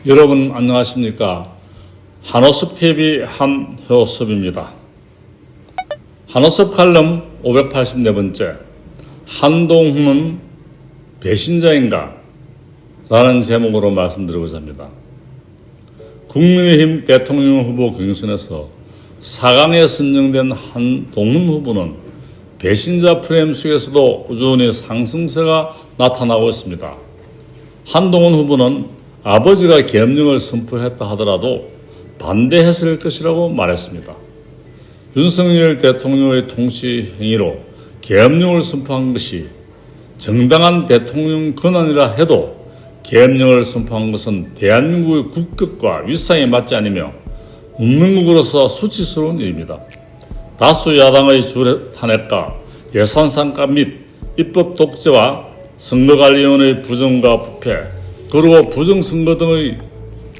여러분 안녕하십니까? 한호섭TV 한효섭입니다. 한호섭 칼럼 584번째 한동훈은 배신자인가? 라는 제목으로 말씀드리고자 합니다. 국민의힘 대통령 후보 경선에서 4강에 선정된 한동훈 후보는 배신자 프레임 속에서도 꾸준히 상승세가 나타나고 있습니다. 한동훈 후보는 아버지가 계엄령을 선포했다 하더라도 반대했을 것이라고 말했습니다. 윤석열 대통령의 통치 행위로 계엄령을 선포한 것이 정당한 대통령 권한이라 해도 계엄령을 선포한 것은 대한민국의 국격과 위상에 맞지 않으며 문명국으로서 수치스러운 일입니다. 다수 야당의 주 탄핵과 예산 삭감 및 입법 독재와 선거관리위원회의 부정과 부패, 그리고 부정선거 등의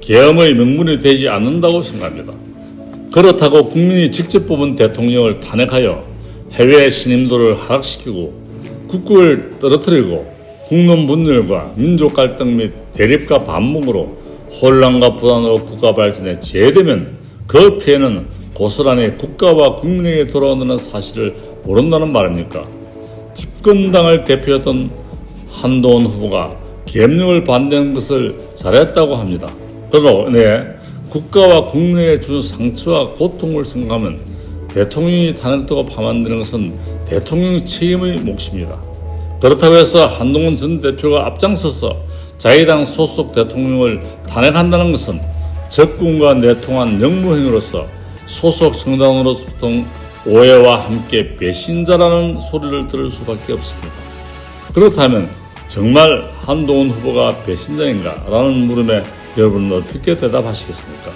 계엄의 명분이 되지 않는다고 생각합니다. 그렇다고 국민이 직접 뽑은 대통령을 탄핵하여 해외 신임도를 하락시키고 국격을 떨어뜨리고 국론 분열과 민족 갈등 및 대립과 반목으로 혼란과 불안으로 국가 발전에 제외되면 그 피해는 고스란히 국가와 국민에게 돌아온다는 사실을 모른다는 말입니까? 집권당을 대표했던 한동훈 후보가 계엄령을 반대한 것을 잘했다고 합니다. 그러나 국가와 국민에게 준 상처와 고통을 생각하면 대통령이 탄핵되고 파면되는 것은 대통령의 책임의 몫입니다. 그렇다고 해서 한동훈 전 대표가 앞장서서 자유당 소속 대통령을 탄핵한다는 것은 적군과 내통한 역무행위로서 소속 정당으로부터 오해와 함께 배신자라는 소리를 들을 수밖에 없습니다. 그렇다면 정말 한동훈 후보가 배신자인가? 라는 물음에 여러분은 어떻게 대답하시겠습니까?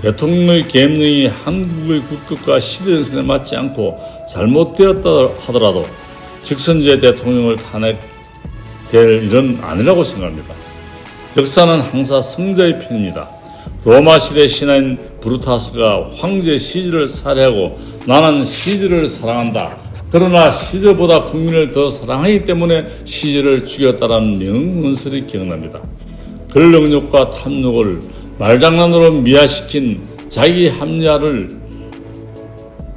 대통령의 계엄령이 한국의 국격과 시대정신에 맞지 않고 잘못되었다 하더라도 직선제 대통령을 탄핵될 일은 아니라고 생각합니다. 역사는 항상 승자의 편입니다. 로마 시대 신하인 브루타스가 황제 시저를 살해하고 나는 시저를 사랑한다. 그러나 시저보다 국민을 더 사랑하기 때문에 시저를 죽였다라는 명언설이 기억납니다. 권력욕과 탐욕을 말장난으로 미화시킨 자기 합리화를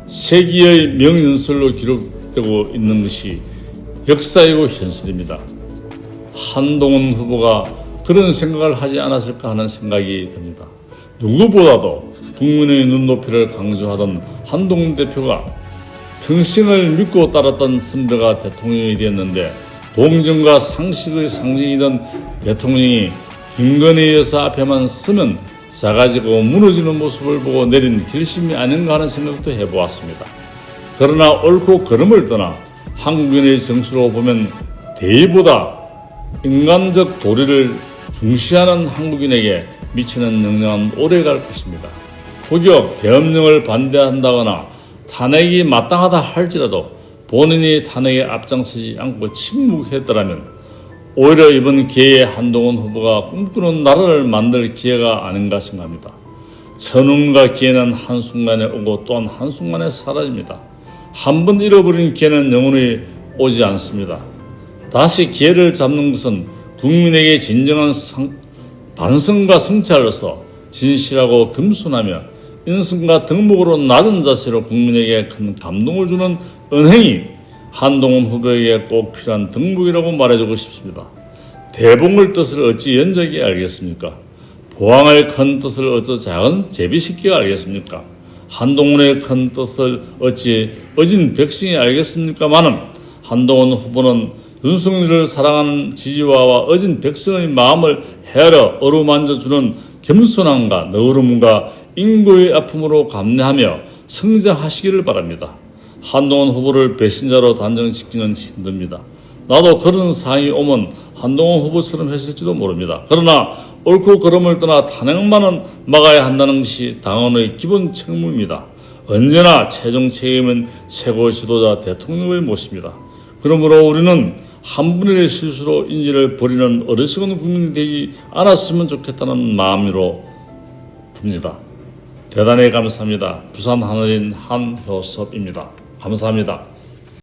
세기의 명연설로 기록되고 있는 것이 역사이고 현실입니다. 한동훈 후보가 그런 생각을 하지 않았을까 하는 생각이 듭니다. 누구보다도 국민의 눈높이를 강조하던 한동훈 대표가 평생을 믿고 따랐던 선배가 대통령이 되었는데 공정과 상식의 상징이던 대통령이 김건희 여사 앞에만 서면 작아지고 무너지는 모습을 보고 내린 결심이 아닌가 하는 생각도 해보았습니다. 그러나 옳고 그름을 떠나 한국인의 정수로 보면 대의보다 인간적 도리를 중시하는 한국인에게 미치는 영향은 오래갈 것입니다. 혹여 계엄령을 반대한다거나 탄핵이 마땅하다 할지라도 본인이 탄핵에 앞장서지 않고 침묵했더라면 오히려 이번 기회에 한동훈 후보가 꿈꾸는 나라를 만들 기회가 아닌가 생각합니다. 천운과 기회는 한순간에 오고 또한 한순간에 사라집니다. 한번 잃어버린 기회는 영원히 오지 않습니다. 다시 기회를 잡는 것은 국민에게 진정한 반성과 성찰로서 진실하고 겸손하며 인성과 덕목으로 낮은 자세로 국민에게 큰 감동을 주는 은행이 한동훈 후보에게 꼭 필요한 덕목이라고 말해주고 싶습니다. 대봉을 뜻을 어찌 연작이 알겠습니까? 보왕의 큰 뜻을 어찌 작은 제비새끼가 알겠습니까? 한동훈의 큰 뜻을 어찌 어진 백성이 알겠습니까마는 한동훈 후보는 윤석열을 사랑하는 지지와와 어진 백성의 마음을 헤아려 어루만져주는 겸손함과 너그름과 인고의 아픔으로 감내하며 성장하시기를 바랍니다. 한동훈 후보를 배신자로 단정짓기는 힘듭니다. 나도 그런 상황이 오면 한동훈 후보처럼 했을지도 모릅니다. 그러나 옳고 그름을 떠나 탄핵만은 막아야 한다는 것이 당원의 기본 책무입니다. 언제나 최종 책임은 최고 지도자 대통령의 몫입니다. 그러므로 우리는 한 분의 실수로 인지를 버리는 어리석은 국민이 되지 않았으면 좋겠다는 마음으로 듭니다. 대단히 감사합니다. 부산 하늘인 한효섭입니다. 감사합니다.